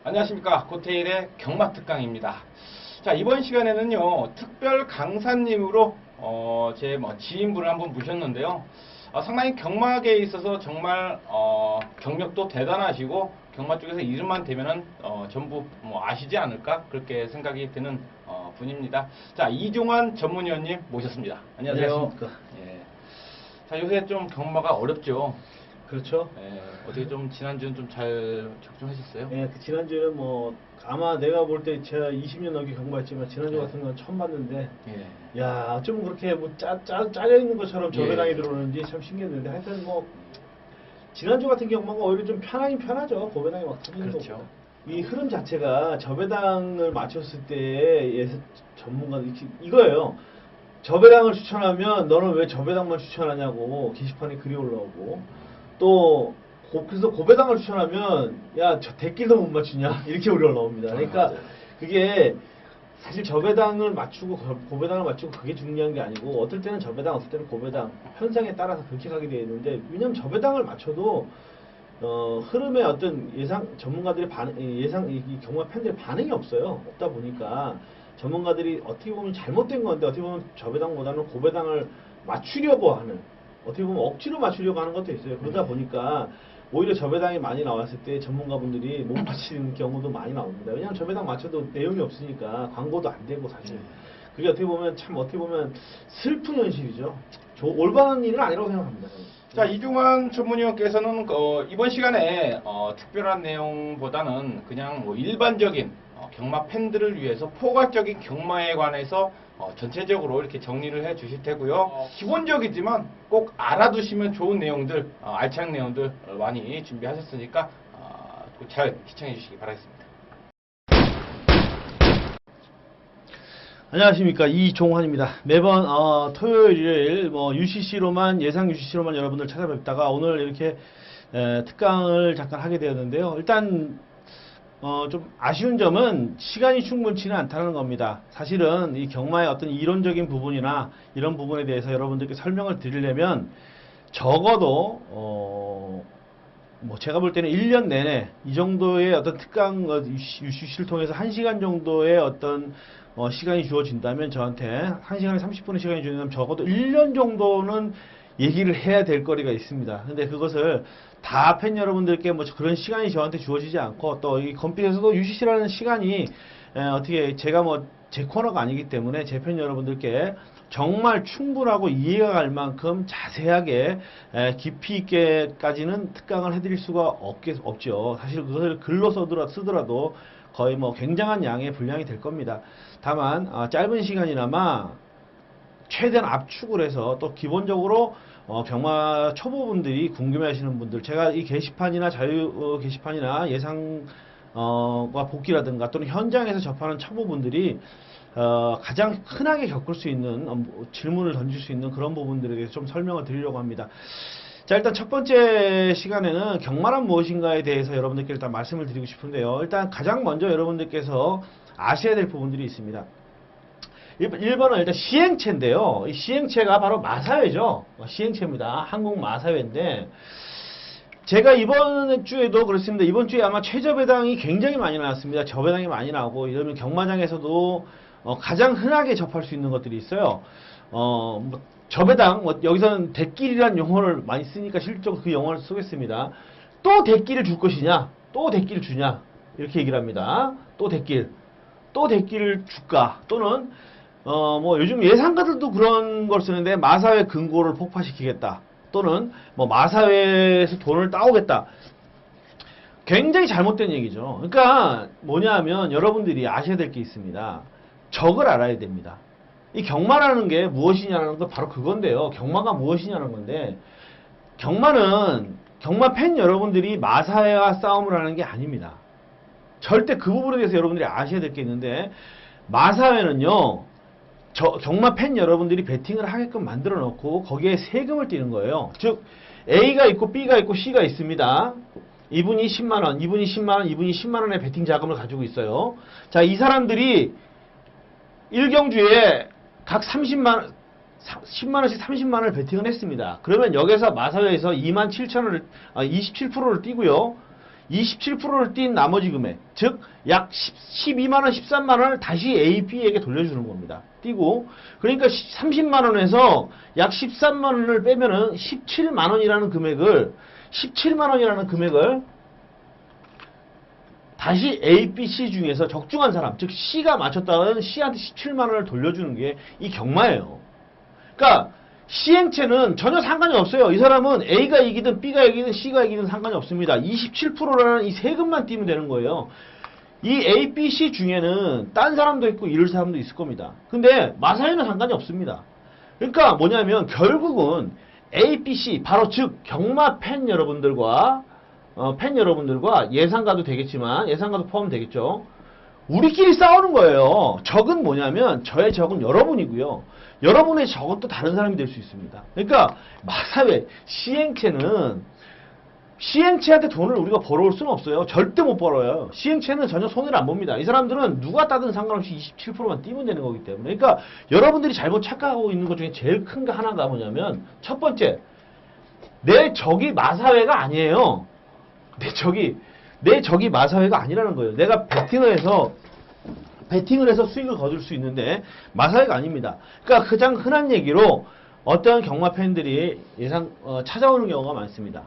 안녕하십니까. 고테일의 경마특강입니다. 자, 이번 시간에는요, 특별 강사님으로, 제 지인분을 한번 모셨는데요. 상당히 경마계에 있어서 정말, 경력도 대단하시고, 경마 쪽에서 이름만 대면은, 전부 아시지 않을까? 그렇게 생각이 드는, 분입니다. 자, 이종환 전문위원님 모셨습니다. 안녕하세요. 안녕하십니까. 예. 자, 요새 좀 경마가 어렵죠. 그렇죠. 예, 어떻게 좀 지난주는 좀 잘 적중하셨어요? 예, 그 지난주에는 뭐 아마 내가 볼 때 제가 20년 넘게 경마했지만 지난주 네. 같은 건 처음 봤는데, 예. 야, 어쩌면 그렇게 뭐 짜려 있는 것처럼 예. 저배당이 들어오는지 참 신기했는데, 하여튼 뭐 지난주 같은 경마가 오히려 좀 편하긴 편하죠. 고배당이 막 터지는 그렇죠. 것보다. 이 흐름 자체가 저배당을 맞췄을 때 전문가들 이거예요. 저배당을 추천하면 너는 왜 저배당만 추천하냐고 게시판에 글이 올라오고, 또 그래서 고배당을 추천하면 야, 저 대길도 못 맞추냐 이렇게 우리 올라옵니다. 그러니까 맞아요. 그게 사실 저배당을 맞추고 고배당을 맞추고 그게 중요한 게 아니고, 어떨 때는 저배당, 어떨 때는 고배당 현상에 따라서 그렇게 가게 되어 있는데, 왜냐면 저배당을 맞춰도 흐름의 어떤 예상 전문가들의 이 경마 팬들의 반응이 없다 보니까 전문가들이 어떻게 보면 잘못된 건데, 어떻게 보면 저배당보다는 고배당을 맞추려고 하는, 어떻게 보면 억지로 맞추려고 하는 것도 있어요. 그러다 보니까 오히려 저배당이 많이 나왔을 때 전문가분들이 못 맞히는 경우도 많이 나옵니다. 왜냐하면 저배당 맞춰도 내용이 없으니까 광고도 안 되고, 사실 그게 어떻게 보면 슬픈 현실이죠. 올바른 일은 아니라고 생각합니다. 자, 이종환 전문위원께서는 이번 시간에 특별한 내용보다는 그냥 일반적인 경마 팬들을 위해서 포괄적인 경마에 관해서 전체적으로 이렇게 정리를 해 주실 테고요. 기본적이지만 꼭 알아두시면 좋은 내용들, 알찬 내용들 많이 준비하셨으니까 잘 시청해 주시기 바라겠습니다. 안녕하십니까, 이종환입니다. 매번 토요일, 일요일 UCC로만, 예상 UCC로만 여러분들 찾아뵙다가 오늘 이렇게 특강을 잠깐 하게 되었는데요. 일단 좀 아쉬운 점은 시간이 충분치는 않다는 겁니다. 사실은 이 경마의 어떤 이론적인 부분이나 이런 부분에 대해서 여러분들께 설명을 드리려면 적어도 제가 볼 때는 1년 내내 이 정도의 어떤 특강 UCC를 통해서 1시간 정도의 어떤 시간이 주어진다면, 저한테 1시간에 30분의 시간이 주어진다면 적어도 1년 정도는 얘기를 해야 될 거리가 있습니다. 근데 그것을 다 팬 여러분들께 그런 시간이 저한테 주어지지 않고, 또 이 검빛에서도 UCC라는 시간이 어떻게 제가 제 코너가 아니기 때문에 제 팬 여러분들께 정말 충분하고 이해가 갈 만큼 자세하게 깊이 있게까지는 특강을 해드릴 수가 없죠. 사실 그것을 글로 쓰더라도 거의 굉장한 양의 분량이 될 겁니다. 다만 짧은 시간이나마 최대한 압축을 해서, 또 기본적으로 경마 초보분들이 궁금해하시는 분들, 제가 이 게시판이나 자유 게시판이나 예상과 복귀라든가 또는 현장에서 접하는 초보분들이 가장 흔하게 겪을 수 있는 질문을 던질 수 있는 그런 부분들에 대해서 좀 설명을 드리려고 합니다. 자, 일단 첫 번째 시간에는 경마란 무엇인가에 대해서 여러분들께 일단 말씀을 드리고 싶은데요. 일단 가장 먼저 여러분들께서 아셔야 될 부분들이 있습니다. 1번은 일단 시행체인데요. 이 시행체가 바로 마사회죠. 시행체입니다. 한국 마사회인데, 제가 이번 주에도 그렇습니다. 이번 주에 아마 최저배당이 굉장히 많이 나왔습니다. 저배당이 많이 나오고, 이러면 경마장에서도 가장 흔하게 접할 수 있는 것들이 있어요. 저배당, 여기서는 대길이라는 용어를 많이 쓰니까 실질적으로 그 용어를 쓰겠습니다. 또 대길을 줄 것이냐, 또 대길을 주냐, 이렇게 얘기를 합니다. 또 대길을 줄까, 또는 요즘 예상가들도 그런 걸 쓰는데, 마사회 근고를 폭파시키겠다, 또는 마사회에서 돈을 따오겠다. 굉장히 잘못된 얘기죠. 그러니까 뭐냐 하면 여러분들이 아셔야 될 게 있습니다. 적을 알아야 됩니다. 이 경마라는 게 무엇이냐는 건 바로 그건데요. 경마가 무엇이냐는 건데, 경마는 경마 팬 여러분들이 마사회와 싸움을 하는 게 아닙니다. 절대 그 부분에 대해서 여러분들이 아셔야 될 게 있는데, 마사회는요, 경마 팬 여러분들이 베팅을 하게끔 만들어 놓고 거기에 세금을 띄는 거예요. 즉 A가 있고 B가 있고 C가 있습니다. 이분이 10만원, 이분이 10만원, 이분이 10만원의 베팅 자금을 가지고 있어요. 자, 이 사람들이 1경주에 각 10만원씩 30만원을 베팅을 했습니다. 그러면 여기서 마사회에서 27,000원을 27%를 띄고요. 27%를 뛴 나머지 금액, 즉 약 12만원, 13만원을 다시 AP에게 돌려주는 겁니다. 띄고, 그러니까 30만원에서 약 13만원을 빼면은 17만원이라는 금액을 다시 A, B, C 중에서 적중한 사람, 즉 C가 맞췄다는 C한테 17만원을 돌려주는 게 이 경마예요. 그러니까 시행체는 전혀 상관이 없어요. 이 사람은 A가 이기든 B가 이기든 C가 이기든 상관이 없습니다. 27%라는 이 세금만 띄면 되는 거예요. 이 A, B, C 중에는 딴 사람도 있고 이럴 사람도 있을 겁니다. 근데 마사회는 상관이 없습니다. 그러니까 뭐냐면 결국은 A, B, C 바로 즉 경마 팬 여러분들과 예상가도 되겠지만 예상가도 포함되겠죠. 우리끼리 싸우는 거예요. 적은 뭐냐면 저의 적은 여러분이고요. 여러분의 적은 또 다른 사람이 될 수 있습니다. 그러니까 마사회, 시행체한테 돈을 우리가 벌어올 수는 없어요. 절대 못 벌어요. 시행체는 전혀 손해를 안 봅니다. 이 사람들은 누가 따든 상관없이 27%만 띄면 되는 거기 때문에. 그러니까 여러분들이 잘못 착각하고 있는 것 중에 제일 큰 거 하나가 뭐냐면 첫 번째, 내 적이 마사회가 아니에요. 내 적이 마사회가 아니라는 거예요. 내가 베팅을 해서 수익을 거둘 수 있는데 마사회가 아닙니다. 그러니까 가장 흔한 얘기로 어떤 경마 팬들이 찾아오는 경우가 많습니다.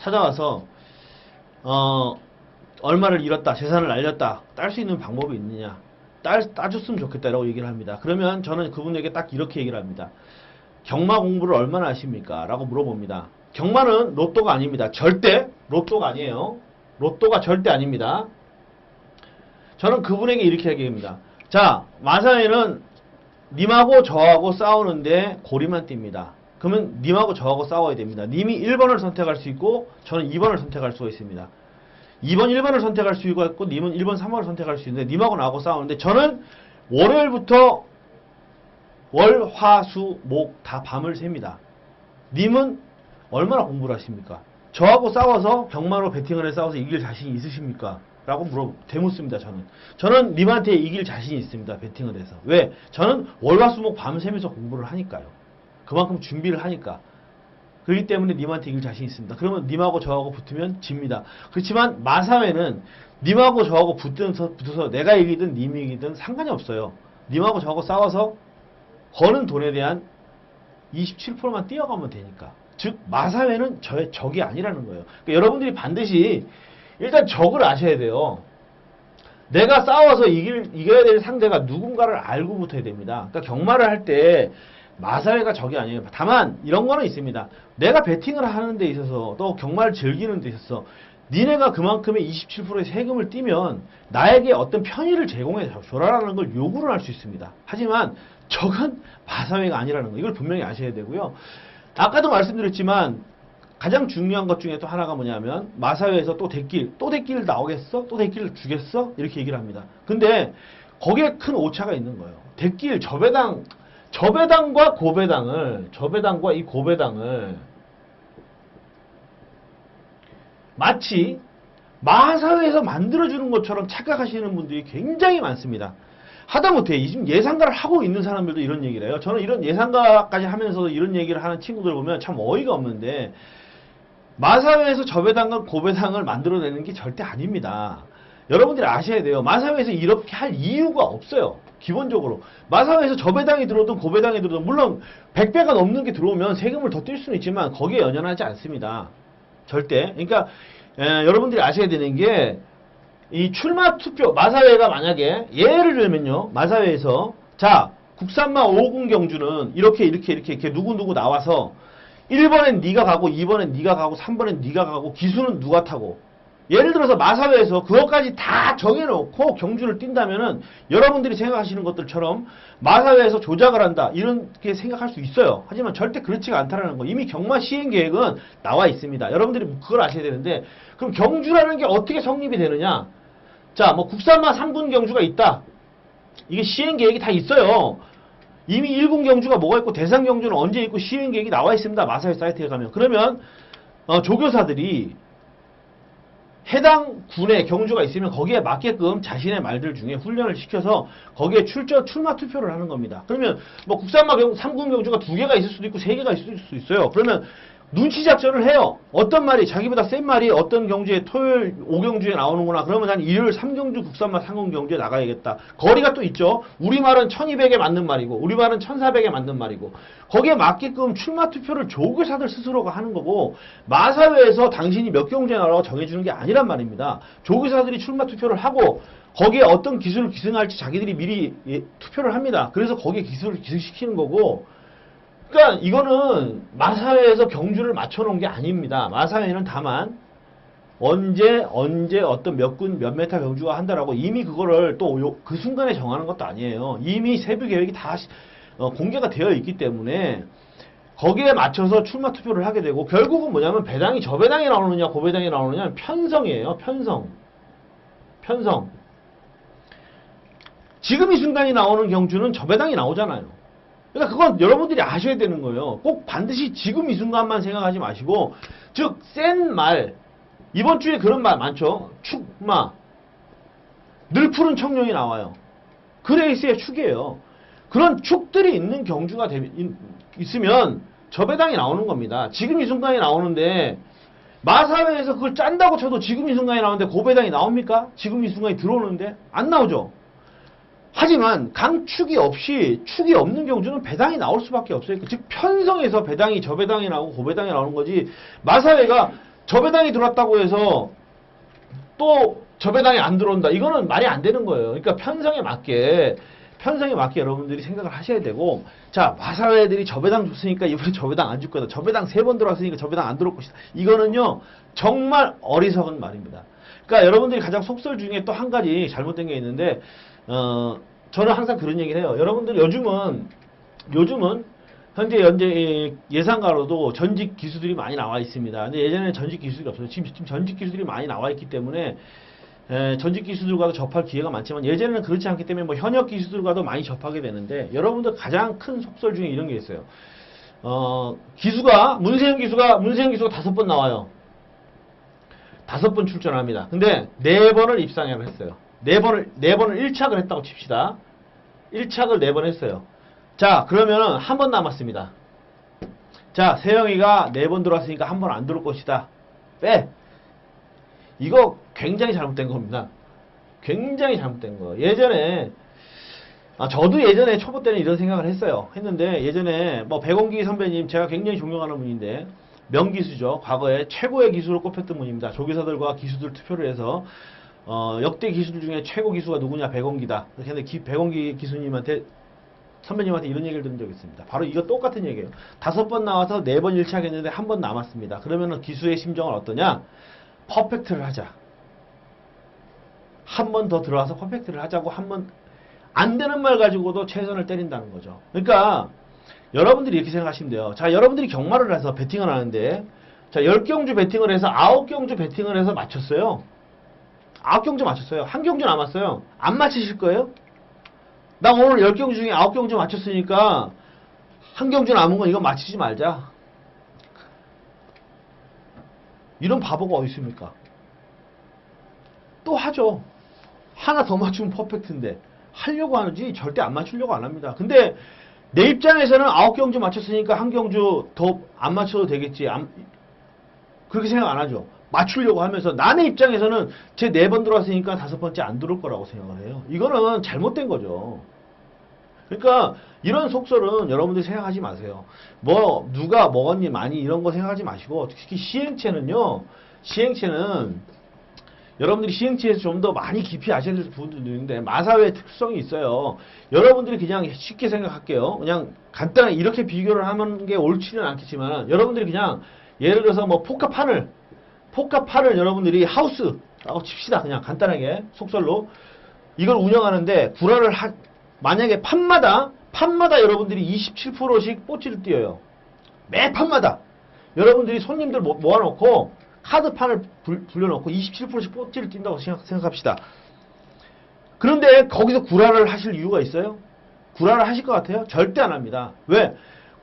찾아와서 얼마를 잃었다, 재산을 날렸다, 딸 수 있는 방법이 있느냐, 따줬으면 좋겠다라고 얘기를 합니다. 그러면 저는 그분에게 딱 이렇게 얘기를 합니다. 경마 공부를 얼마나 하십니까? 라고 물어봅니다. 경마는 로또가 아닙니다. 절대 로또가 아니에요. 로또가 절대 아닙니다. 저는 그분에게 이렇게 얘기합니다. 자, 마사회는 님하고 저하고 싸우는데 고리만 띱니다. 그러면 님하고 저하고 싸워야 됩니다. 님이 1번을 선택할 수 있고 저는 2번을 선택할 수가 있습니다. 2번, 1번을 선택할 수 있고 님은 1번, 3번을 선택할 수 있는데 님하고 나하고 싸우는데 저는 월요일부터 월, 화, 수, 목 다 밤을 셉니다. 님은 얼마나 공부를 하십니까? 저하고 싸워서 경마로 베팅을 해 싸워서 이길 자신이 있으십니까? 라고 되묻습니다. 저는 님한테 이길 자신이 있습니다. 베팅을 해서. 왜? 저는 월화수목 밤새면서 공부를 하니까요. 그만큼 준비를 하니까. 그렇기 때문에 님한테 이길 자신이 있습니다. 그러면 님하고 저하고 붙으면 집니다. 그렇지만 마사회는 님하고 저하고 붙어서 내가 이기든 님이 이기든 상관이 없어요. 님하고 저하고 싸워서 버는 돈에 대한 27%만 띄어가면 되니까. 즉 마사회는 저의 적이 아니라는 거예요. 그러니까 여러분들이 반드시 일단 적을 아셔야 돼요. 내가 싸워서 이겨야 될 상대가 누군가를 알고 붙어야 됩니다. 그러니까 경마를 할 때 마사회가 적이 아니에요. 다만 이런 거는 있습니다. 내가 베팅을 하는 데 있어서 또 경마를 즐기는 데 있어서 니네가 그만큼의 27%의 세금을 띄면 나에게 어떤 편의를 제공해 줘라라는 걸 요구를 할 수 있습니다. 하지만 적은 마사회가 아니라는 거, 이걸 분명히 아셔야 되고요. 아까도 말씀드렸지만 가장 중요한 것 중에 또 하나가 뭐냐면 마사회에서 또 대길 나오겠어? 또 대길 주겠어? 이렇게 얘기를 합니다. 근데 거기에 큰 오차가 있는 거예요. 대길, 저배당과 이 고배당을 마치 마사회에서 만들어주는 것처럼 착각하시는 분들이 굉장히 많습니다. 하다못해 지금 예상가를 하고 있는 사람들도 이런 얘기를 해요. 저는 이런 예상가까지 하면서도 이런 얘기를 하는 친구들 보면 참 어이가 없는데 마사회에서 저배당과 고배당을 만들어내는 게 절대 아닙니다. 여러분들이 아셔야 돼요. 마사회에서 이렇게 할 이유가 없어요. 기본적으로 마사회에서 저배당이 들어오든 고배당이 들어오든 물론 100배가 넘는 게 들어오면 세금을 더 뛸 수는 있지만 거기에 연연하지 않습니다. 절대. 그러니까 여러분들이 아셔야 되는 게 이 출마 투표 마사회가 만약에 예를 들면요. 마사회에서 자 국산마 5군 경주는 이렇게 누구누구 나와서 1번엔 네가 가고 2번엔 네가 가고 3번엔 네가 가고 기수는 누가 타고 예를 들어서 마사회에서 그것까지 다 정해놓고 경주를 뛴다면은 여러분들이 생각하시는 것들처럼 마사회에서 조작을 한다 이렇게 생각할 수 있어요. 하지만 절대 그렇지가 않다는 거. 이미 경마 시행 계획은 나와 있습니다. 여러분들이 그걸 아셔야 되는데 그럼 경주라는 게 어떻게 성립이 되느냐? 자, 뭐 국산마 3군 경주가 있다. 이게 시행 계획이 다 있어요. 이미 1군 경주가 뭐가 있고 대상 경주는 언제 있고 시행 계획이 나와 있습니다. 마사회 사이트에 가면. 그러면 조교사들이 해당 군의 경주가 있으면 거기에 맞게끔 자신의 말들 중에 훈련을 시켜서 거기에 출마 투표를 하는 겁니다. 그러면 뭐 국산마 3군 경주가 2개가 있을 수도 있고 3개가 있을 수도 있어요. 그러면 눈치 작전을 해요. 어떤 말이 자기보다 센 말이 어떤 경주에 토요일 5경주에 나오는구나. 그러면 난 일요일 3경주 국산말 상공 경주에 나가야겠다. 거리가 또 있죠. 우리말은 1200에 맞는 말이고 우리말은 1400에 맞는 말이고 거기에 맞게끔 출마 투표를 조교사들 스스로가 하는 거고 마사회에서 당신이 몇 경주에 나오라고 정해주는 게 아니란 말입니다. 조교사들이 출마 투표를 하고 거기에 어떤 기술을 기승할지 자기들이 미리 투표를 합니다. 그래서 거기에 기술을 기승시키는 거고 그러니까 이거는 마사회에서 경주를 맞춰놓은 게 아닙니다. 마사회는 다만 언제 어떤 몇 메타 경주가 한다라고 이미 그거를 또 그 순간에 정하는 것도 아니에요. 이미 세부 계획이 다 공개가 되어 있기 때문에 거기에 맞춰서 출마 투표를 하게 되고 결국은 뭐냐면 배당이 저 배당이 나오느냐 고 배당이 나오느냐 편성이에요. 편성. 지금 이 순간이 나오는 경주는 저 배당이 나오잖아요. 그러니까 그건 여러분들이 아셔야 되는 거예요. 꼭 반드시 지금 이 순간만 생각하지 마시고 즉 센 말 이번 주에 그런 말 많죠. 축마 늘 푸른 청룡이 나와요. 그 레이스의 축이에요. 그런 축들이 있는 경주가 있으면 저 배당이 나오는 겁니다. 지금 이 순간이 나오는데 마사회에서 그걸 짠다고 쳐도 지금 이 순간이 나오는데 고 배당이 나옵니까? 지금 이 순간이 들어오는데 안 나오죠. 하지만 강축이 없이 축이 없는 경주는 배당이 나올 수밖에 없어요. 즉 편성에서 배당이 저 배당이 나오고 고 배당이 나오는 거지 마사회가 저 배당이 들어왔다고 해서 또 저 배당이 안 들어온다. 이거는 말이 안 되는 거예요. 그러니까 편성에 맞게 여러분들이 생각을 하셔야 되고 자 마사회들이 저 배당 줬으니까 이번에 저 배당 안 줄 거다. 저 배당 3번 들어왔으니까 저 배당 안 들어올 것이다. 이거는요 정말 어리석은 말입니다. 그러니까 여러분들이 가장 속설 중에 또 한 가지 잘못된 게 있는데 저는 항상 그런 얘기를 해요. 여러분들 요즘은 현재 예상가로도 전직 기수들이 많이 나와 있습니다. 근데 예전에는 전직 기수들이 없어요. 지금 전직 기수들이 많이 나와 있기 때문에 전직 기수들과도 접할 기회가 많지만 예전에는 그렇지 않기 때문에 뭐 현역 기수들과도 많이 접하게 되는데 여러분들 가장 큰 속설 중에 이런 게 있어요. 문세영 기수가 5번 나와요. 5번 출전합니다. 근데 4번을 입상을 했어요. 4번을 1착을 했다고 칩시다. 1착을 4번 했어요. 자, 그러면은 한 번 남았습니다. 자, 세영이가 4번 들어왔으니까 한 번 안 들어올 것이다. 빼! 이거 굉장히 잘못된 겁니다. 굉장히 잘못된 거예요. 예전에, 저도 예전에 초보 때는 이런 생각을 했는데, 예전에 뭐 백원기 선배님, 제가 굉장히 존경하는 분인데, 명기수죠. 과거에 최고의 기수로 꼽혔던 분입니다. 조교사들과 기수들 투표를 해서, 역대 기수들 중에 최고 기수가 누구냐? 백원기다. 근데 백원기 기수님한테 선배님한테 이런 얘기를 들은 적이 있습니다. 바로 이거 똑같은 얘기예요. 5번 나와서 4번 1착 했는데 한 번 남았습니다. 그러면은 기수의 심정은 어떠냐? 퍼펙트를 하자. 한 번 더 들어와서 퍼펙트를 하자고 한 번 안 되는 말 가지고도 최선을 때린다는 거죠. 그러니까 여러분들이 이렇게 생각하시면 돼요. 자, 여러분들이 경마를 해서 베팅을 하는데 자, 10경주 베팅을 해서 9경주 베팅을 해서 맞췄어요. 9경주 맞췄어요. 한 경주 남았어요. 안 맞히실 거예요? 나 오늘 10경주 중에 9경주 맞췄으니까 한 경주 남은 건 이거 맞히지 말자. 이런 바보가 어디 있습니까? 또 하죠. 하나 더 맞추면 퍼펙트인데 하려고 하는지 절대 안 맞추려고 안 합니다. 근데 내 입장에서는 9경주 맞췄으니까 한 경주 더 안 맞춰도 되겠지. 그렇게 생각 안 하죠. 맞추려고 하면서 남의 입장에서는 제 4번 들어왔으니까 5번째 안 들어올 거라고 생각을 해요. 이거는 잘못된 거죠. 그러니까 이런 속설은 여러분들이 생각하지 마세요. 뭐 누가 먹었니 많이 이런 거 생각하지 마시고 특히 시행체는 여러분들이 시행체에서 좀 더 많이 깊이 아셔야 될 부분도 있는데 마사회의 특성이 있어요. 여러분들이 그냥 쉽게 생각할게요. 그냥 간단하게 이렇게 비교를 하는 게 옳지는 않겠지만 여러분들이 그냥 예를 들어서 뭐 포카판을 여러분들이 하우스라고 칩시다. 그냥 간단하게 속설로 이걸 운영하는데 만약에 판마다 여러분들이 27%씩 뽀찌를 띄어요. 매 판마다 여러분들이 손님들 모아놓고 카드판을 불려놓고 27%씩 뽀찌를 띈다고 생각합시다. 그런데 거기서 구라를 하실 이유가 있어요? 구라를 하실 것 같아요? 절대 안 합니다. 왜?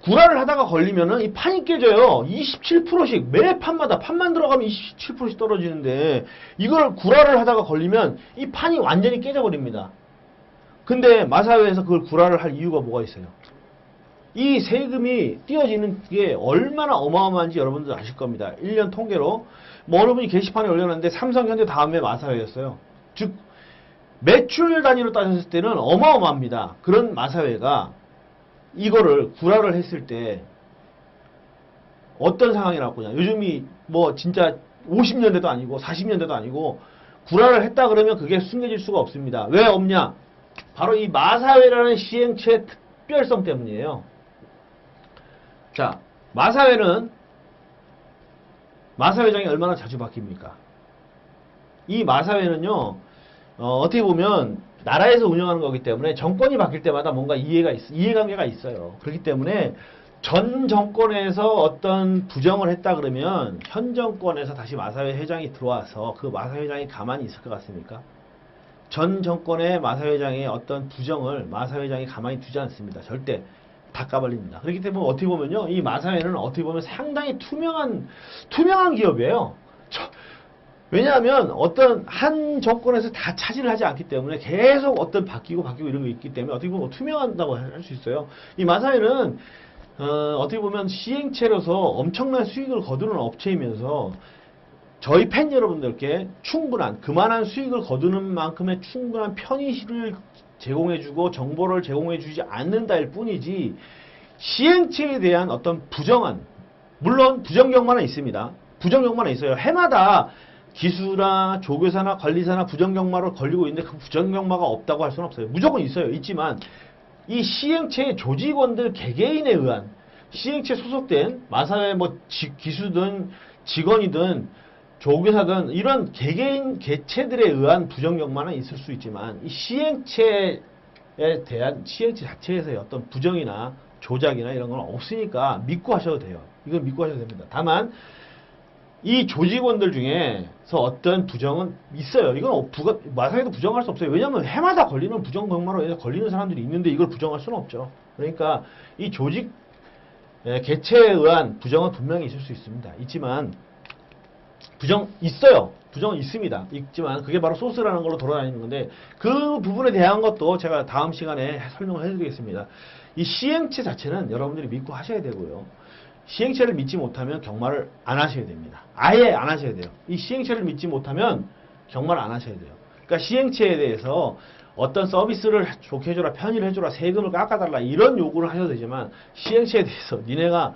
구라를 하다가 걸리면은 이 판이 깨져요. 27%씩 매 판마다 판만 들어가면 27%씩 떨어지는데 이걸 구라를 하다가 걸리면 이 판이 완전히 깨져버립니다. 근데 마사회에서 그걸 구라를 할 이유가 뭐가 있어요? 이 세금이 띄어지는 게 얼마나 어마어마한지 여러분들 아실 겁니다. 1년 통계로. 뭐 어느 분이 게시판에 올려놨는데 삼성, 현대 다음에 마사회였어요. 즉 매출 단위로 따졌을 때는 어마어마합니다. 그런 마사회가 이거를 구라를 했을 때 어떤 상황이 나왔냐. 요즘이 뭐 진짜 50년대도 아니고 40년대도 아니고 구라를 했다 그러면 그게 숨겨질 수가 없습니다. 왜 없냐? 바로 이 마사회라는 시행체의 특별성 때문이에요. 자, 마사회장이 얼마나 자주 바뀝니까? 이 마사회는요, 어떻게 보면 나라에서 운영하는 거기 때문에 정권이 바뀔 때마다 뭔가 이해관계가 있어요. 그렇기 때문에 전 정권에서 어떤 부정을 했다 그러면 현 정권에서 다시 마사회 회장이 들어와서 그 마사회 회장이 가만히 있을 것 같습니까? 전 정권의 마사회 회장의 어떤 부정을 마사회 회장이 가만히 두지 않습니다. 절대 다 까발립니다. 그렇기 때문에 어떻게 보면요, 이 마사회는 어떻게 보면 상당히 투명한 기업이에요. 왜냐하면 어떤 한 정권에서 다 차지를 하지 않기 때문에 계속 어떤 바뀌고 이런 게 있기 때문에 어떻게 보면 투명하다고 할 수 있어요. 이 마사회는 어떻게 보면 시행체로서 엄청난 수익을 거두는 업체이면서 저희 팬 여러분들께 그만한 수익을 거두는 만큼의 충분한 편의를 제공해주고 정보를 제공해주지 않는다일 뿐이지 시행체에 대한 어떤 물론 부정경마는 있습니다. 부정경마는 있어요. 해마다 기수나 조교사나 관리사나 부정경마를 걸리고 있는데 그 부정경마가 없다고 할 수는 없어요. 무조건 있어요. 있지만 이 시행체의 조직원들 개개인에 의한 시행체 소속된 마사회 기수든 직원이든 조교사든 이런 개개인 개체들에 의한 부정경마는 있을 수 있지만 이 시행체에 대한 시행체 자체에서의 어떤 부정이나 조작이나 이런 건 없으니까 믿고 하셔도 돼요. 이건 믿고 하셔도 됩니다. 다만 이 조직원들 중에서 어떤 부정은 있어요. 이건 마사회도 부정할 수 없어요. 왜냐하면 해마다 걸리는 부정경마로 걸리는 사람들이 있는데 이걸 부정할 수는 없죠. 그러니까 이 조직 개체에 의한 부정은 분명히 있을 수 있습니다. 있지만 있어요. 부정은 있습니다. 있지만 그게 바로 소스라는 걸로 돌아다니는 건데 그 부분에 대한 것도 제가 다음 시간에 설명을 해드리겠습니다. 이 시행체 자체는 여러분들이 믿고 하셔야 되고요. 시행체를 믿지 못하면 경마를 안 하셔야 됩니다. 아예 안 하셔야 돼요. 이 시행체를 믿지 못하면 경마를 안 하셔야 돼요. 그러니까 시행체에 대해서 어떤 서비스를 좋게 해줘라, 편의를 해줘라, 세금을 깎아달라 이런 요구를 하셔도 되지만 시행체에 대해서 니네가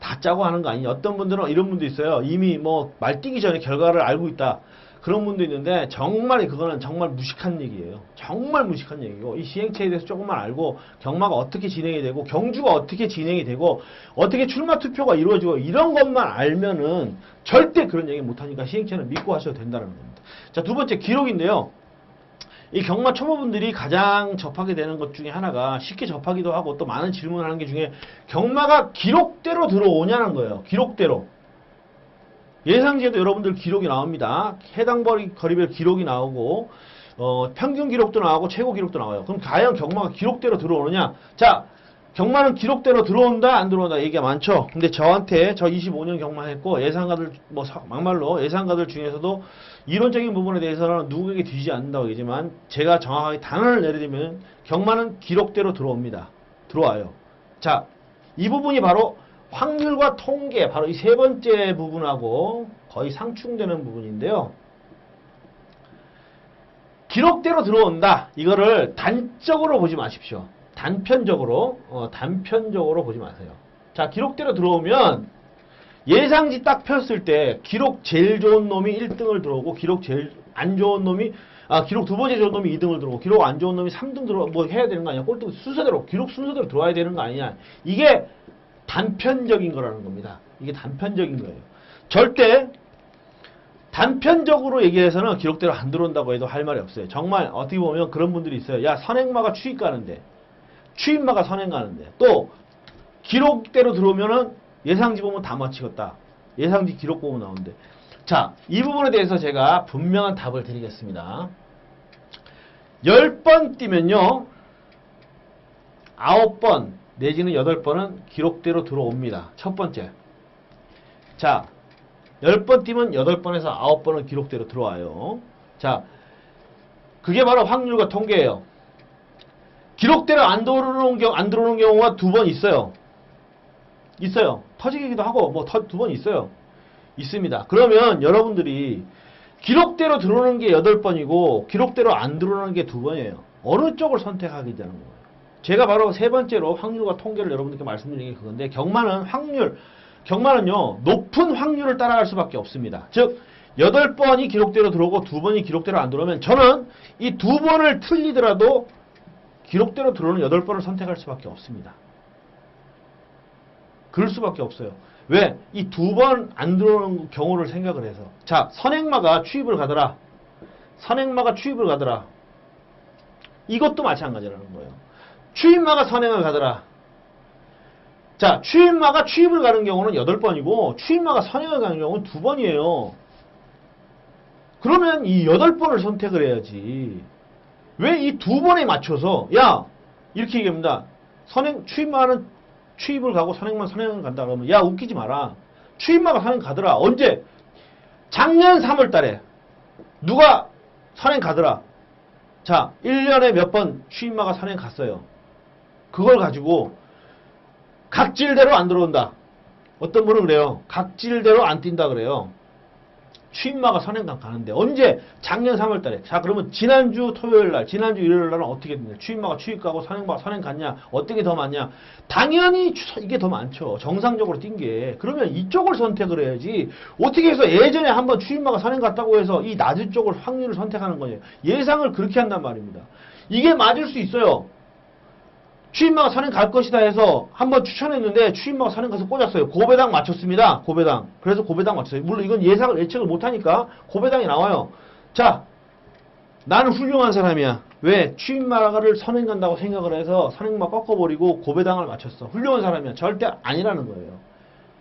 다 짜고 하는 거 아니냐. 어떤 분들은 이런 분도 있어요. 이미 뭐 말뛰기 전에 결과를 알고 있다. 그런 분도 있는데 정말 그거는 정말 무식한 얘기예요. 정말 무식한 얘기고 이 시행체에 대해서 조금만 알고 경마가 어떻게 진행이 되고 경주가 어떻게 진행이 되고 어떻게 출마 투표가 이루어지고 이런 것만 알면은 절대 그런 얘기 못하니까 시행체는 믿고 하셔도 된다는 겁니다. 자, 두 번째 기록인데요. 이 경마 초보분들이 가장 접하게 되는 것 중에 하나가 쉽게 접하기도 하고 또 많은 질문을 하는 게 중에 경마가 기록대로 들어오냐는 거예요. 기록대로. 예상지에도 여러분들 기록이 나옵니다. 해당 거리별 기록이 나오고 평균 기록도 나오고 최고 기록도 나와요. 그럼 과연 경마가 기록대로 들어오느냐? 자, 경마는 기록대로 들어온다 안 들어온다 얘기가 많죠. 근데 저 25년 경마했고 예상가들 막말로 예상가들 중에서도 이론적인 부분에 대해서는 누구에게 뒤지지 않는다고 얘기지만 제가 정확하게 단언을 내리면 경마는 기록대로 들어옵니다. 들어와요. 자, 이 부분이 바로 확률과 통계, 바로 이 세 번째 부분하고 거의 상충되는 부분인데요. 기록대로 들어온다. 이거를 단적으로 보지 마십시오. 단편적으로 보지 마세요. 자, 기록대로 들어오면 예상지 딱 폈을 때 기록 제일 좋은 놈이 1등을 들어오고 기록 제일 안 좋은 놈이 기록 두 번째 좋은 놈이 2등을 들어오고 기록 안 좋은 놈이 3등 뭐 해야 되는 거 아니야? 꼴등 순서대로 기록 순서대로 들어와야 되는 거 아니냐? 이게 단편적인 거라는 겁니다. 이게 단편적인 거예요. 절대 단편적으로 얘기해서는 기록대로 안 들어온다고 해도 할 말이 없어요. 정말 어떻게 보면 그런 분들이 있어요. 야, 선행마가 추입 가는데 추입마가 선행 가는데 또 기록대로 들어오면은 예상지 보면 다 맞히겠다. 예상지 기록 보면 나오는데 자, 이 부분에 대해서 제가 분명한 답을 드리겠습니다. 10번 뛰면요 9번 내지는 8번은 기록대로 들어옵니다. 첫 번째. 자, 10번 뛰면 8번에서 9번은 기록대로 들어와요. 자, 그게 바로 확률과 통계예요. 기록대로 안 들어오는 경우가 2번 있어요. 있어요. 터지기도 하고 뭐 2번 있어요. 있습니다. 그러면 여러분들이 기록대로 들어오는 게 8번이고 기록대로 안 들어오는 게 2번이에요. 어느 쪽을 선택하게 되는 거예요. 제가 바로 세 번째로 확률과 통계를 여러분들께 말씀드린 게 그건데 경마는요 높은 확률을 따라갈 수밖에 없습니다. 즉 8번이 기록대로 들어오고 2번이 기록대로 안 들어오면 저는 이 2번을 틀리더라도 기록대로 들어오는 8번을 선택할 수밖에 없습니다. 그럴 수밖에 없어요. 왜? 이 2번 안 들어오는 경우를 생각을 해서. 자, 선행마가 추입을 가더라. 이것도 마찬가지라는 거예요. 추입마가 선행을 가더라. 자, 추입마가 추입을 가는 경우는 8번이고 추입마가 선행을 가는 경우는 2번이에요. 그러면 이 8번을 선택을 해야지. 왜 이 2번에 맞춰서 야! 이렇게 얘기합니다. 추입마는 추입을 가고 선행을 간다 그러면 야 웃기지 마라. 추입마가 선행 가더라. 언제? 작년 3월 달에 누가 선행 가더라. 자, 1년에 몇 번 추입마가 선행 갔어요. 그걸 가지고 각질대로 안 들어온다. 어떤 분은 그래요. 각질대로 안 뛴다 그래요. 추입마가 선행강 가는데 언제? 작년 3월 달에. 자, 그러면 지난주 토요일 날, 지난주 일요일 날은 어떻게 됐냐? 추입마가 추입 가고 선행 갔냐? 어떻게 더 많냐? 당연히 이게 더 많죠. 정상적으로 뛴 게. 그러면 이쪽을 선택을 해야지. 어떻게 해서 예전에 한번 추입마가 선행 갔다고 해서 이 낮은 쪽을 확률을 선택하는 거예요. 예상을 그렇게 한단 말입니다. 이게 맞을 수 있어요. 추입마가 선행 갈 것이다 해서 한번 추천했는데 추입마가 선행 가서 꽂았어요. 고배당 맞췄습니다. 고배당. 그래서 고배당 맞췄어요. 물론 이건 예측을 못하니까 고배당이 나와요. 자, 나는 훌륭한 사람이야. 왜? 추입마를 선행 간다고 생각을 해서 선행마 꺾어버리고 고배당을 맞췄어. 훌륭한 사람이야. 절대 아니라는 거예요.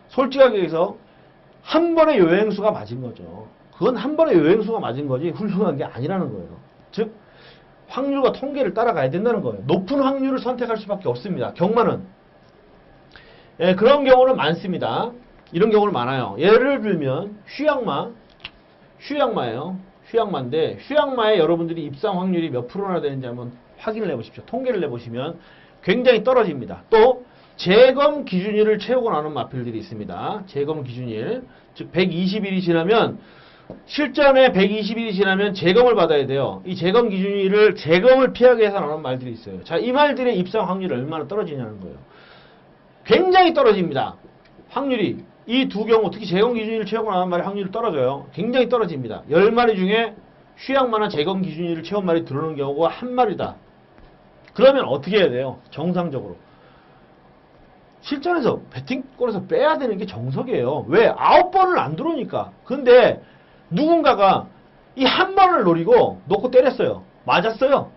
솔직하게 얘기해서 한 번의 요행수가 맞은 거죠. 그건 한 번의 요행수가 맞은 거지 훌륭한 게 아니라는 거예요. 즉 확률과 통계를 따라가야 된다는 거예요. 높은 확률을 선택할 수밖에 없습니다. 경마는. 예, 그런 경우는 많습니다. 이런 경우는 많아요. 예를 들면 휴양마예요. 휴양마인데 휴양마에 여러분들이 입상 확률이 몇 프로나 되는지 한번 확인을 해보십시오. 통계를 내보시면 굉장히 떨어집니다. 또 재검 기준일을 채우고 나는 마필들이 있습니다. 재검 기준일. 즉 120일이 지나면 실전에 120일이 지나면 재검을 받아야 돼요. 이 재검 기준일을 재검을 피하기 위해서 나오는 말들이 있어요. 자, 이 말들의 입상 확률이 얼마나 떨어지냐는 거예요. 굉장히 떨어집니다. 확률이. 이 두 경우, 특히 재검 기준일을 채우고 나온 말의 확률이 떨어져요. 굉장히 떨어집니다. 10마리 중에 휴양마나 재검 기준일을 채운 말이 들어오는 경우가 한 마리다. 그러면 어떻게 해야 돼요? 정상적으로. 실전에서 배팅골에서 빼야 되는 게 정석이에요. 왜? 9번을 안 들어오니까. 근데 누군가가 이 한 번을 노리고 놓고 때렸어요. 맞았어요.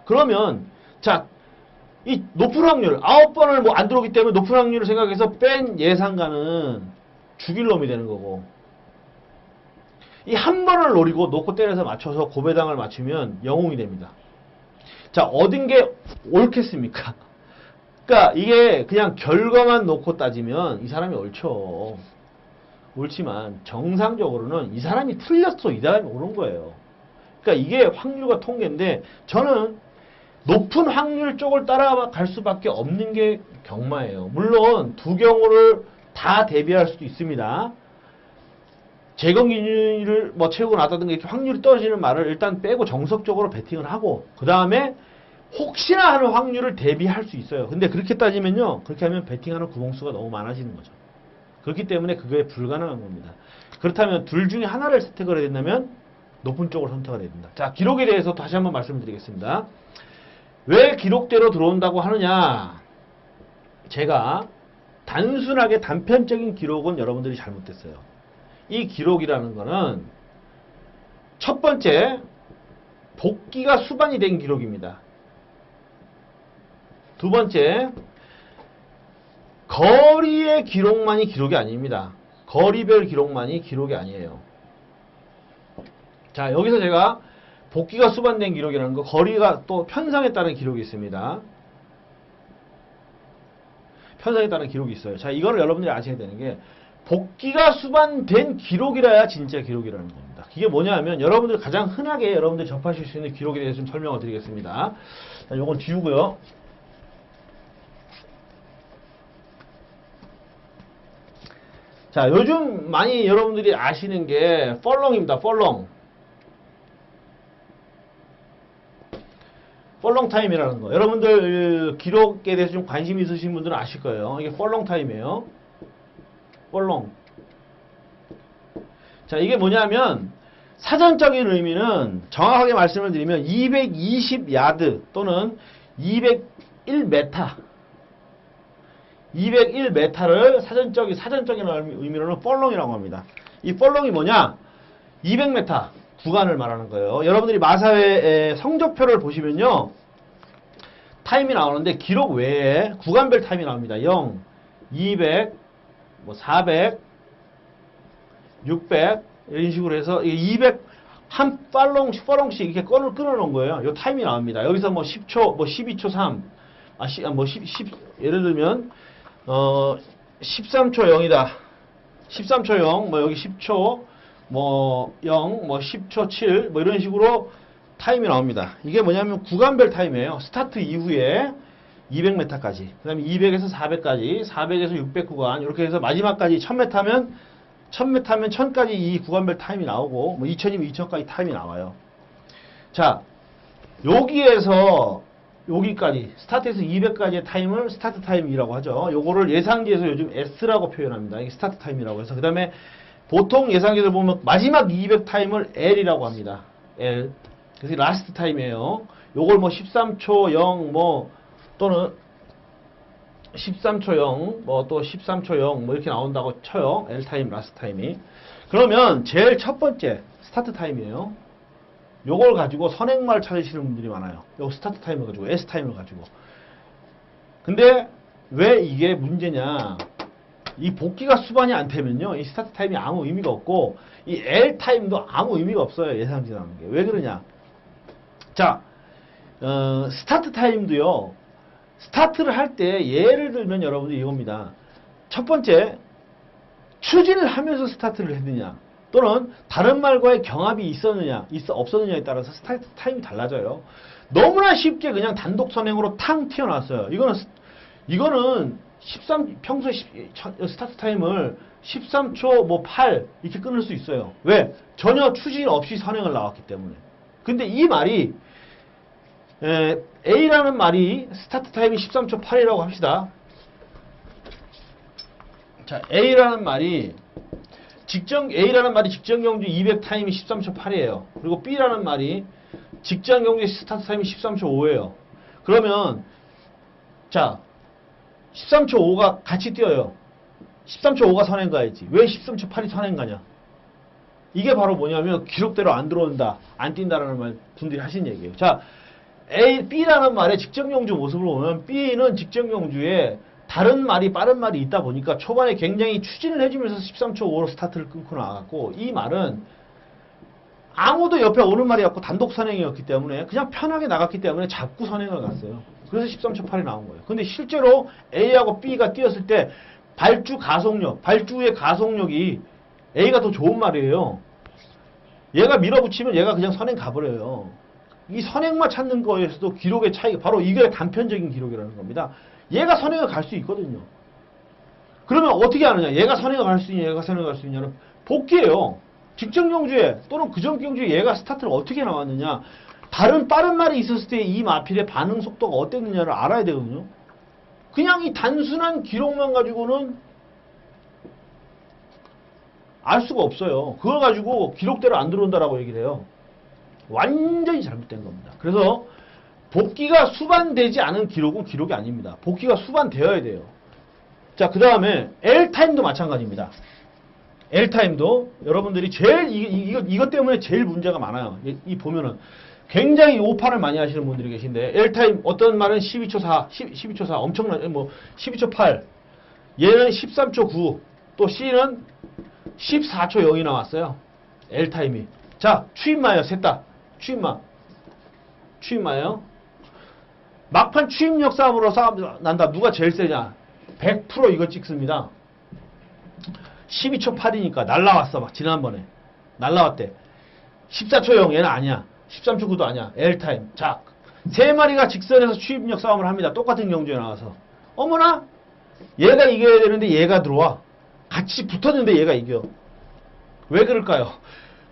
그러면 자, 이 높은 확률 9번을 뭐 안 들어오기 때문에 높은 확률을 생각해서 뺀 예상가는 죽일 놈이 되는 거고, 이 한 번을 노리고 놓고 때려서 맞춰서 고배당을 맞추면 영웅이 됩니다. 자, 얻은 게 옳겠습니까? 그러니까 이게 그냥 결과만 놓고 따지면 이 사람이 옳죠. 옳지만 정상적으로는 이 사람이 틀렸어, 이 사람이 옳은 거예요. 그러니까 이게 확률과 통계인데 저는 높은 확률 쪽을 따라갈 수밖에 없는 게 경마예요. 물론 두 경우를 다 대비할 수도 있습니다. 재검 기준을 뭐 채우고 나다든가 이렇게 확률이 떨어지는 말을 일단 빼고 정석적으로 베팅을 하고 그 다음에 혹시나 하는 확률을 대비할 수 있어요. 근데 그렇게 따지면요, 그렇게 하면 베팅하는 구멍수가 너무 많아지는 거죠. 그렇기 때문에 그게 불가능한 겁니다. 그렇다면 둘 중에 하나를 선택을 해야 된다면 높은 쪽을 선택을 해야 된다. 자, 기록에 대해서 다시 한번 말씀드리겠습니다. 왜 기록대로 들어온다고 하느냐? 제가 단순하게 단편적인 기록은 여러분들이 잘못됐어요. 이 기록이라는 거는 첫 번째, 복귀가 수반이 된 기록입니다. 두 번째, 거리의 기록만이 기록이 아닙니다. 거리별 기록만이 기록이 아니에요. 자, 여기서 제가 복귀가 수반된 기록이라는 거, 거리가 또 편성에 따른 기록이 있습니다. 편성에 따른 기록이 있어요. 자, 이거를 여러분들이 아셔야 되는 게 복귀가 수반된 기록이라야 진짜 기록이라는 겁니다. 이게 뭐냐면 여러분들 가장 흔하게 여러분들 접하실 수 있는 기록에 대해서 좀 설명을 드리겠습니다. 자, 요건 지우고요. 자, 요즘 많이 여러분들이 아시는 게 펄롱입니다. 펄롱. 펄롱 타임이라는 거. 여러분들 기록에 대해서 좀 관심 있으신 분들은 아실 거예요. 이게 펄롱 타임이에요. 펄롱. 자, 이게 뭐냐면 사전적인 의미는 정확하게 말씀을 드리면 220야드 또는 201m 201m를 사전적인 의미로는 펄롱이라고 합니다. 이 펄롱이 뭐냐? 200m 구간을 말하는 거예요. 여러분들이 마사회의 성적표를 보시면요. 타임이 나오는데 기록 외에 구간별 타임이 나옵니다. 0, 200, 뭐 400, 600 이런 식으로 해서 200 한 팔롱씩 이렇게 끊어놓은 거예요. 요 타임이 나옵니다. 여기서 뭐 10초, 뭐 12초 3, 예를 들면 13초 0이다. 13초 0, 뭐 여기 10초, 뭐 0, 뭐 10초 7, 뭐 이런 식으로 타임이 나옵니다. 이게 뭐냐면 구간별 타임이에요. 스타트 이후에 200m까지, 그 다음에 200에서 400까지, 400에서 600 구간, 이렇게 해서 마지막까지 1000m면 1000까지 이 구간별 타임이 나오고, 뭐 2000이면 2000까지 타임이 나와요. 자, 여기에서 여기까지, 스타트에서 200까지의 타임을 스타트 타임이라고 하죠. 요거를 예상지에서 요즘 S라고 표현합니다. 이게 스타트 타임이라고 해서. 그 다음에 보통 예상지에서 보면 마지막 200 타임을 L이라고 합니다. L. 그래서 라스트 타임이에요. 요걸 뭐 13초 0, 뭐, 또는 13초 0, 뭐 또 13초 0, 뭐 이렇게 나온다고 쳐요. L 타임, 라스트 타임이. 그러면 제일 첫 번째, 스타트 타임이에요. 요걸 가지고 선행말 찾으시는 분들이 많아요. 요 스타트 타임을 가지고, S 타임을 가지고. 근데 왜 이게 문제냐? 이 복귀가 수반이 안 되면요, 이 스타트 타임이 아무 의미가 없고, 이 L 타임도 아무 의미가 없어요. 예상지라는 게. 왜 그러냐? 자, 스타트 타임도요, 스타트를 할 때 예를 들면 여러분들 이겁니다. 첫 번째, 추진을 하면서 스타트를 했느냐, 또는 다른 말과의 경합이 있었느냐, 없었느냐에 따라서 스타트 타임이 달라져요. 너무나 쉽게 그냥 단독 선행으로 탕 튀어나왔어요. 이거는 평소에 스타트 타임을 13초 뭐 8 이렇게 끊을 수 있어요. 왜? 전혀 추진 없이 선행을 나왔기 때문에. 근데 이 말이 A라는 말이 스타트 타임이 13초 8이라고 합시다. 자, A라는 말이 직전 경주 200 타임이 13초 8이에요. 그리고 B라는 말이 직전 경주 스타트 타임이 13초 5예요. 그러면 자, 13초 5가 같이 뛰어요. 13초 5가 선행 가야지. 왜 13초 8이 선행 가냐? 이게 바로 뭐냐면 기록대로 안 들어온다, 안 뛴다라는 말 분들이 하신 얘기예요. 자, B라는 말의 직전 경주 모습을 보면 B는 직전 경주에 다른 말이, 빠른 말이 있다 보니까 초반에 굉장히 추진을 해주면서 13초 5로 스타트를 끊고 나갔고, 이 말은 아무도 옆에 오는 말이 없고 단독 선행이었기 때문에 그냥 편하게 나갔기 때문에 잡고 선행을 갔어요. 그래서 13초 8이 나온 거예요. 근데 실제로 A하고 B가 뛰었을 때 발주의 가속력이 A가 더 좋은 말이에요. 얘가 밀어붙이면 얘가 그냥 선행 가버려요. 이 선행만 찾는 거에서도 기록의 차이가, 바로 이게 단편적인 기록이라는 겁니다. 얘가 선행을 갈 수 있거든요. 그러면 어떻게 하느냐? 얘가 선행을 갈 수 있냐, 얘가 선행을 갈 수 있냐는 복귀예요. 직전 경주에 또는 그전 경주에 얘가 스타트를 어떻게 나왔느냐, 다른 빠른 말이 있었을 때 이 마필의 반응 속도가 어땠느냐를 알아야 되거든요. 그냥 이 단순한 기록만 가지고는 알 수가 없어요. 그걸 가지고 기록대로 안 들어온다라고 얘기를 해요. 완전히 잘못된 겁니다. 그래서 복귀가 수반되지 않은 기록은 기록이 아닙니다. 복귀가 수반되어야 돼요. 자, 그 다음에 L타임도 마찬가지입니다. L타임도 여러분들이 제일 이것 때문에 제일 문제가 많아요. 이 보면은 굉장히 오판을 많이 하시는 분들이 계신데, L타임 어떤 말은 12초 4, 12초 4 엄청난, 뭐 12초 8, 얘는 13초 9, 또 C는 14초 0이 나왔어요. L타임이. 자, 추임마예요. 셋 다. 추임마예요. 막판 추임력 싸움으로 난다. 누가 제일 세냐? 100% 이거 찍습니다. 12초 8이니까 날라왔어. 막 지난번에 날라왔대. 14초 0 얘는 아니야. 13초 9도 아니야. L타임. 자, 세 마리가 직선에서 추입력 싸움을 합니다. 똑같은 경주에 나와서. 어머나? 얘가 이겨야 되는데 얘가 들어와. 같이 붙었는데 얘가 이겨. 왜 그럴까요?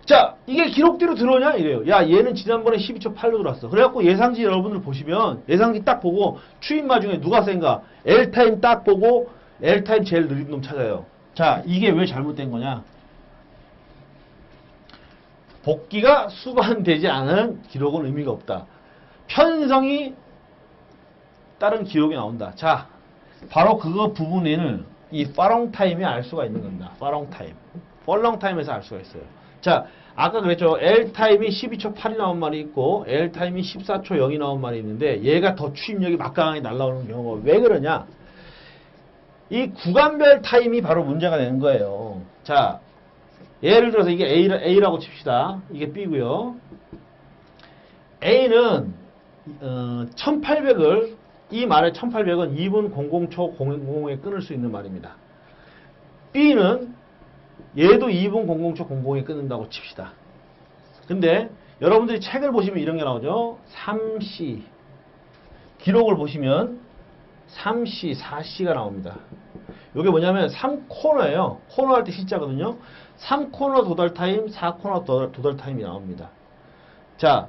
자, 이게 기록대로 들어오냐? 이래요. 야, 얘는 지난번에 12초 8로 들어왔어. 그래갖고 예상지 여러분들 보시면 예상지 딱 보고 추임마 중에 누가 센가? L타임 딱 보고 L타임 제일 느린 놈 찾아요. 자, 이게 왜 잘못된 거냐? 복귀가 수반되지 않은 기록은 의미가 없다. 편성이 다른 기록이 나온다. 자, 바로 그거 부분에는 이 파롱 타임이 알 수가 있는 겁니다. 파롱 타임. 펄렁 타임에서 알 수가 있어요. 자, 아까 그랬죠. L 타임이 12초 8이 나온 말이 있고 L 타임이 14초 0이 나온 말이 있는데 얘가 더 추입력이 막강하게 날라오는 경우가 왜 그러냐? 이 구간별 타임이 바로 문제가 되는 거예요. 자, 예를 들어서 이게 A라고 칩시다. 이게 B고요. A는 1800을 이 말의 1800은 2분 00초 00에 끊을 수 있는 말입니다. B는 얘도 2분 00초 00에 끊는다고 칩시다. 근데 여러분들이 책을 보시면 이런 게 나오죠. 3C 기록을 보시면 3C, 4C가 나옵니다. 이게 뭐냐면 3코너예요. 코너 할 때 C자거든요. 3코너 도달 타임, 4코너 도달 타임이 나옵니다. 자,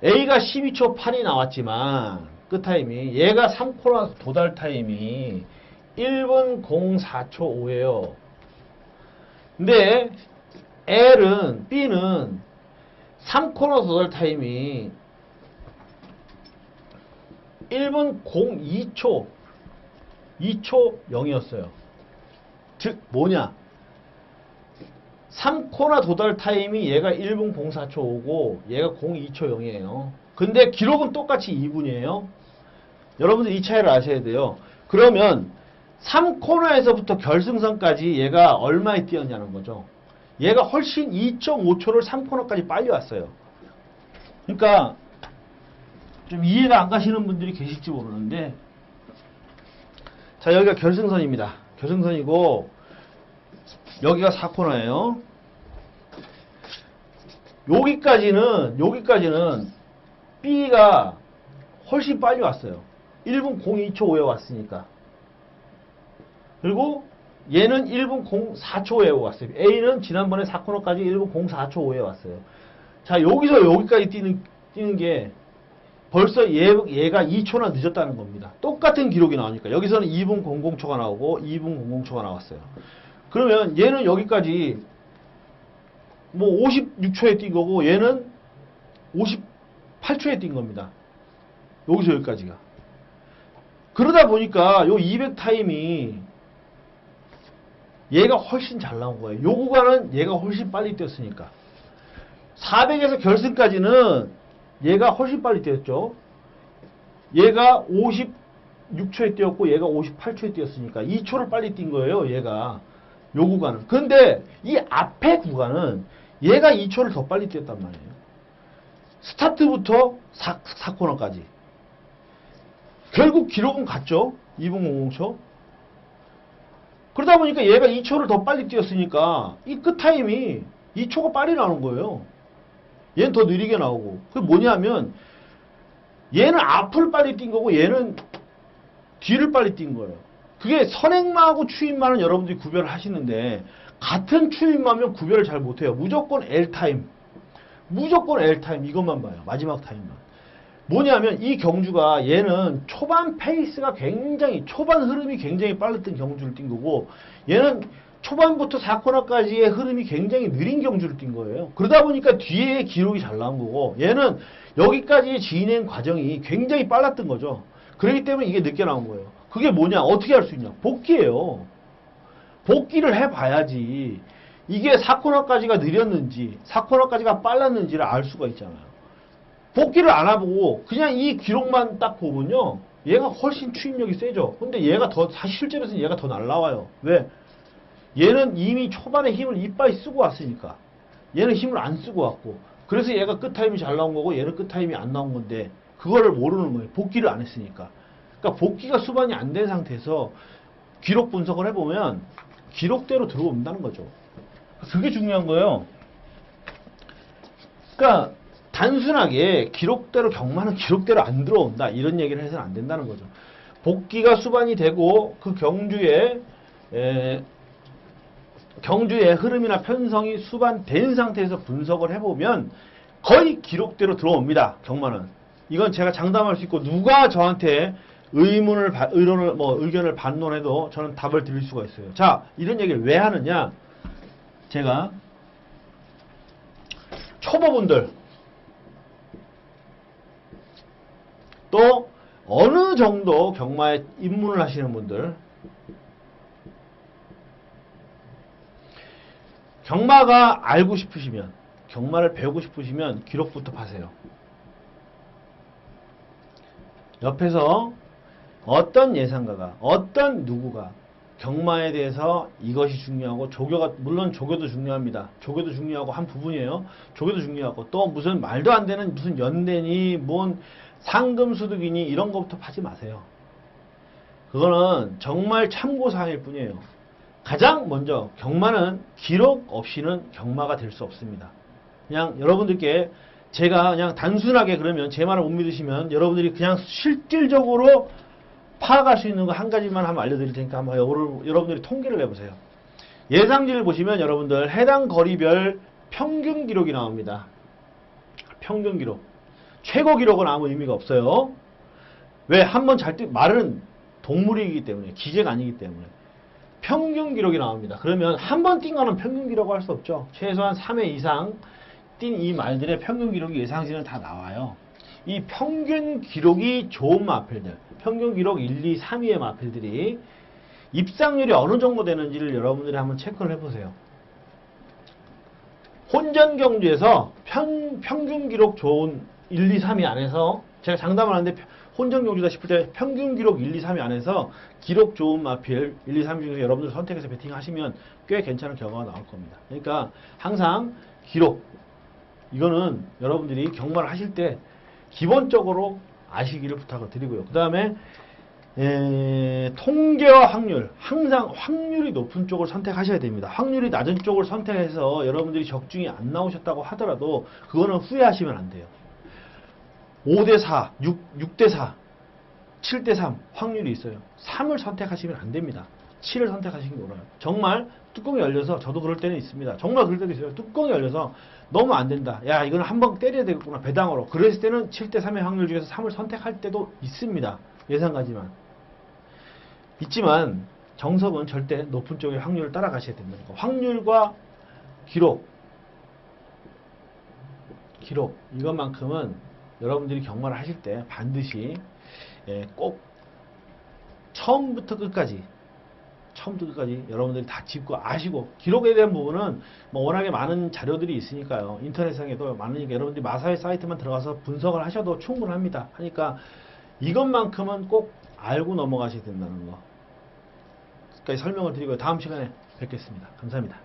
A가 12초 8이 나왔지만 끝 타임이 얘가 3코너 도달 타임이 1분 04초 5예요. 근데 B는 3코너 도달 타임이 1분 02초 2초 0이었어요. 즉 뭐냐? 3코너 도달 타임이 얘가 1분 04초 5고 얘가 02초 0이에요. 근데 기록은 똑같이 2분이에요. 여러분들 이 차이를 아셔야 돼요. 그러면 3코너에서부터 결승선까지 얘가 얼마에 뛰었냐는 거죠. 얘가 훨씬 2.5초를 3코너까지 빨리 왔어요. 그러니까 좀 이해가 안 가시는 분들이 계실지 모르는데, 자, 여기가 결승선입니다. 결승선이고 여기가 4코너예요. 여기까지는 B가 훨씬 빨리 왔어요. 1분 02초 5에 왔으니까. 그리고 얘는 1분 04초 5에 왔어요. A는 지난번에 4코너까지 1분 04초 5에 왔어요. 자, 여기서 여기까지 뛰는 게 벌써 얘가 2초나 늦었다는 겁니다. 똑같은 기록이 나오니까. 여기서는 2분 00초가 나오고 2분 00초가 나왔어요. 그러면 얘는 여기까지 뭐 56초에 뛴 거고 얘는 58초에 뛴 겁니다. 여기서 여기까지가. 그러다 보니까 요 200 타임이 얘가 훨씬 잘 나온 거예요. 요 구간은 얘가 훨씬 빨리 뛰었으니까. 400에서 결승까지는 얘가 훨씬 빨리 뛰었죠. 얘가 56초에 뛰었고 얘가 58초에 뛰었으니까 2초를 빨리 뛴 거예요. 얘가. 요 구간은. 근데 이 앞에 구간은 얘가 2초를 더 빨리 뛰었단 말이에요. 스타트부터 4코너까지. 결국 기록은 같죠. 2분 00초. 그러다 보니까 얘가 2초를 더 빨리 뛰었으니까 이 끝 타임이 2초가 빨리 나오는 거예요. 얘는 더 느리게 나오고. 그게 뭐냐면 얘는 앞을 빨리 뛴 거고 얘는 뒤를 빨리 뛴 거예요. 그게 선행마하고 추임마는 여러분들이 구별을 하시는데 같은 추임마면 구별을 잘 못해요. 무조건 L타임. 무조건 L타임 이것만 봐요. 마지막 타임만. 뭐냐면 이 경주가 얘는 초반 페이스가 굉장히 초반 흐름이 굉장히 빨랐던 경주를 뛴 거고 얘는 초반부터 4코너까지의 흐름이 굉장히 느린 경주를 뛴 거예요. 그러다 보니까 뒤에 기록이 잘 나온 거고 얘는 여기까지의 진행 과정이 굉장히 빨랐던 거죠. 그렇기 때문에 이게 늦게 나온 거예요. 그게 뭐냐? 어떻게 할 수 있냐? 복귀예요. 복귀를 해봐야지 이게 4코너까지가 느렸는지 4코너까지가 빨랐는지를 알 수가 있잖아요. 복귀를 안 해보고 그냥 이 기록만 딱 보면요 얘가 훨씬 추임력이 세죠. 근데 얘가 더 사실 실제로는 얘가 더 날라와요. 왜? 얘는 이미 초반에 힘을 이빨이 쓰고 왔으니까. 얘는 힘을 안 쓰고 왔고 그래서 얘가 끝타임이 잘 나온 거고 얘는 끝타임이 안 나온 건데 그거를 모르는 거예요. 복귀를 안 했으니까. 그러니까 복귀가 수반이 안 된 상태에서 기록 분석을 해보면 기록대로 들어온다는 거죠. 그게 중요한 거예요. 그러니까 단순하게 기록대로 경마는 기록대로 안 들어온다 이런 얘기를 해서는 안 된다는 거죠. 복귀가 수반이 되고 그 경주의 흐름이나 편성이 수반된 상태에서 분석을 해보면 거의 기록대로 들어옵니다. 경마는. 이건 제가 장담할 수 있고 누가 저한테 의견을 반론해도 저는 답을 드릴 수가 있어요. 자, 이런 얘기를 왜 하느냐? 제가 초보분들 또 어느 정도 경마에 입문을 하시는 분들 경마가 알고 싶으시면 경마를 배우고 싶으시면 기록부터 파세요. 옆에서 어떤 예상가가 어떤 누구가 경마에 대해서 이것이 중요하고 물론 조교도 중요합니다. 조교도 중요하고 한 부분이에요. 조교도 중요하고 또 무슨 말도 안 되는 무슨 연대니 뭔 상금수득이니 이런 것부터 파지 마세요. 그거는 정말 참고사항일 뿐이에요. 가장 먼저 경마는 기록 없이는 경마가 될 수 없습니다. 그냥 여러분들께 제가 그냥 단순하게 그러면 제 말을 못 믿으시면 여러분들이 그냥 실질적으로 파악할 수 있는 거 한 가지만 한번 알려드릴 테니까 한번 여러분들이 통계를 내보세요. 예상지를 보시면 여러분들 해당 거리별 평균 기록이 나옵니다. 평균 기록. 최고 기록은 아무 의미가 없어요. 왜? 한번 말은 동물이기 때문에 기계가 아니기 때문에 평균 기록이 나옵니다. 그러면 한 번 뛴 거는 평균 기록을 할 수 없죠. 최소한 3회 이상 뛴 이 말들의 평균 기록이 예상지는 다 나와요. 이 평균 기록이 좋은 마필들, 평균 기록 1, 2, 3위의 마필들이 입상률이 어느 정도 되는지를 여러분들이 한번 체크를 해보세요. 혼전 경주에서 평균 기록 좋은 1, 2, 3위 안에서 제가 장담을 하는데 혼전 경주다 싶을 때 평균 기록 1, 2, 3위 안에서 기록 좋은 마필 1, 2, 3위 중에서 여러분들 선택해서 베팅하시면 꽤 괜찮은 결과가 나올 겁니다. 그러니까 항상 기록 이거는 여러분들이 경마를 하실 때 기본적으로 아시기를 부탁을 드리고요. 그 다음에 통계와 확률, 항상 확률이 높은 쪽을 선택하셔야 됩니다. 확률이 낮은 쪽을 선택해서 여러분들이 적중이 안 나오셨다고 하더라도 그거는 후회하시면 안 돼요. 5대4, 6대4, 7대3 확률이 있어요. 3을 선택하시면 안 됩니다. 7을 선택하시는 게 옳아요. 정말 뚜껑이 열려서 저도 그럴 때는 있습니다. 정말 그럴 때도 있어요. 뚜껑이 열려서 너무 안 된다. 야, 이거는 한번 때려야 되겠구나. 배당으로. 그랬을 때는 7대3의 확률 중에서 3을 선택할 때도 있습니다. 예상가지만. 있지만 정석은 절대 높은 쪽의 확률을 따라가셔야 됩니다. 확률과 기록 이것만큼은 여러분들이 경마를 하실 때 반드시 꼭 처음부터 끝까지 여러분들이 다 짚고 아시고 기록에 대한 부분은 뭐 워낙에 많은 자료들이 있으니까요. 인터넷상에도 많으니까 여러분들이 마사회 사이트만 들어가서 분석을 하셔도 충분합니다. 하니까 이것만큼은 꼭 알고 넘어가셔야 된다는 거. 까지 설명을 드리고요. 다음 시간에 뵙겠습니다. 감사합니다.